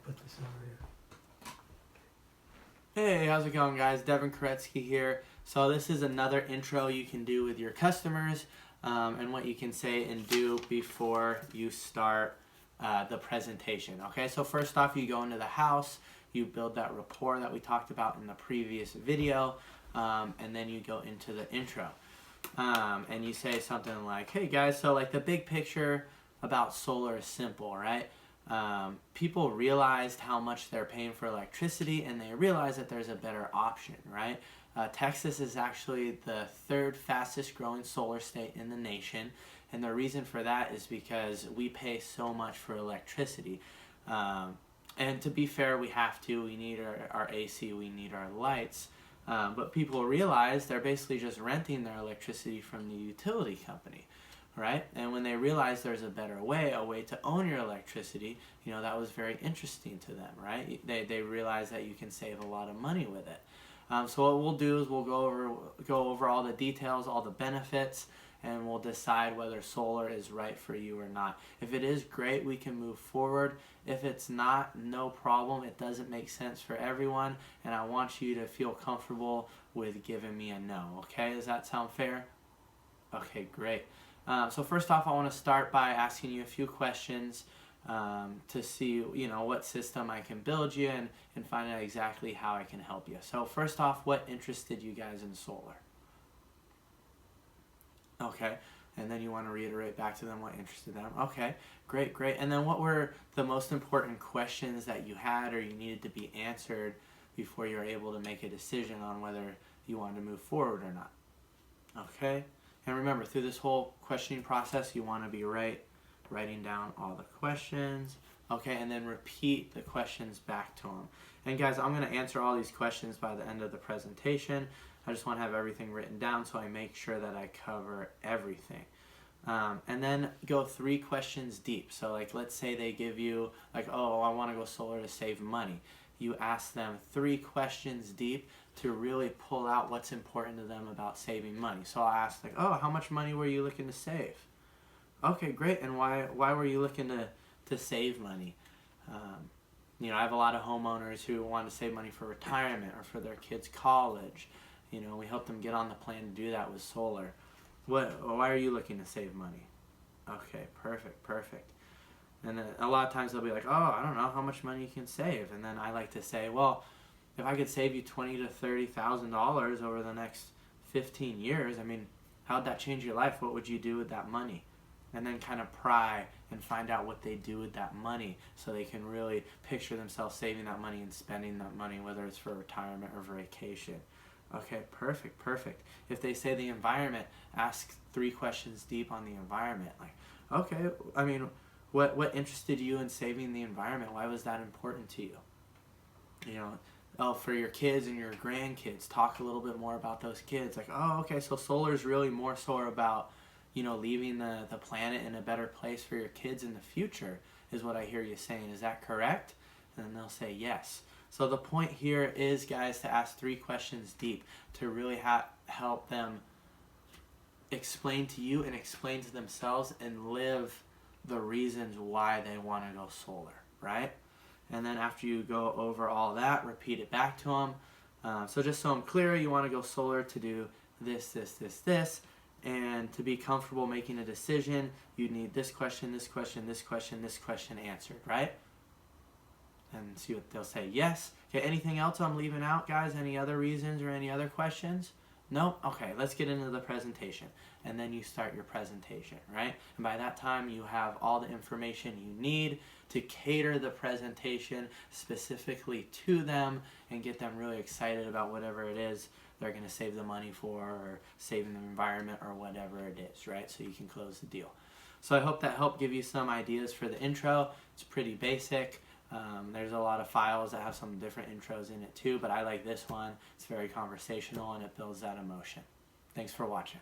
put this over here. Hey, how's it going, guys? Devin Koretsky here. So this is another intro you can do with your customers and what you can say and do before you start the presentation. Okay, so first off, you go into the house, you build that rapport that we talked about in the previous video, and then you go into the intro. And you say something like, hey guys, so like the big picture about solar is simple, right? People realized how much they're paying for electricity, and they realize that there's a better option, right? Texas is actually the third fastest growing solar state in the nation, and the reason for that is because we pay so much for electricity. And to be fair, we have to. We need our AC, we need our lights. But people realize they're basically just renting their electricity from the utility company, right? And when they realize there's a better way, a way to own your electricity, you know, that was very interesting to them, right? They realize that you can save a lot of money with it. So what we'll do is we'll go over all the details, all the benefits, and we'll decide whether solar is right for you or not. If it is, great, we can move forward. If it's not, no problem. It doesn't make sense for everyone, and I want you to feel comfortable with giving me a no, okay? Does that sound fair? Okay, great. So first off, I want to start by asking you a few questions to see, you know, what system I can build you and find out exactly how I can help you. So first off, what interested you guys in solar? Okay, and then you want to reiterate back to them what interested them. Okay, great, great. And then what were the most important questions that you had or you needed to be answered before you were able to make a decision on whether you wanted to move forward or not? Okay, and remember, through this whole questioning process, you want to be writing down all the questions. Okay, and then repeat the questions back to them. And guys, I'm going to answer all these questions by the end of the presentation. I just want to have everything written down so I make sure that I cover everything. And then go 3 questions deep. So like, let's say they give you like, oh, I want to go solar to save money. You ask them 3 questions deep to really pull out what's important to them about saving money. So I'll ask like, oh, how much money were you looking to save? Okay, great. And why were you looking to save money? You know, I have a lot of homeowners who want to save money for retirement or for their kids' college. You know, we help them get on the plan to do that with solar. Why are you looking to save money? Okay, perfect, perfect. And then a lot of times they'll be like, oh, I don't know how much money you can save. And then I like to say, well, if I could save you $20,000 to $30,000 over the next 15 years, I mean, how'd that change your life? What would you do with that money? And then kind of pry and find out what they do with that money so they can really picture themselves saving that money and spending that money, whether it's for retirement or for vacation. Okay, perfect, perfect. If they say the environment, ask 3 questions deep on the environment. Like, okay, I mean, what interested you in saving the environment? Why was that important to you? You know, oh, for your kids and your grandkids, talk a little bit more about those kids. Like, oh, okay, so solar is really more so about, you know, leaving the planet in a better place for your kids in the future, is what I hear you saying. Is that correct? And then they'll say yes. So the point here is, guys, to ask 3 questions deep to really help them explain to you and explain to themselves and live the reasons why they want to go solar, right? And then after you go over all that, repeat it back to them. So just so I'm clear, you want to go solar to do this, this, this, this. And to be comfortable making a decision, you need this question, this question, this question, this question answered, right? And see what they'll say. Yes. Okay, anything else I'm leaving out, guys? Any other reasons or any other questions? No? Okay, let's get into the presentation. And then you start your presentation, right? And by that time, you have all the information you need to cater the presentation specifically to them and get them really excited about whatever it is they're going to save the money for, or saving the environment, or whatever it is, right? So you can close the deal. So I hope that helped give you some ideas for the intro. It's pretty basic. There's a lot of files that have some different intros in it too, but I like this one. It's very conversational and it builds that emotion. Thanks for watching.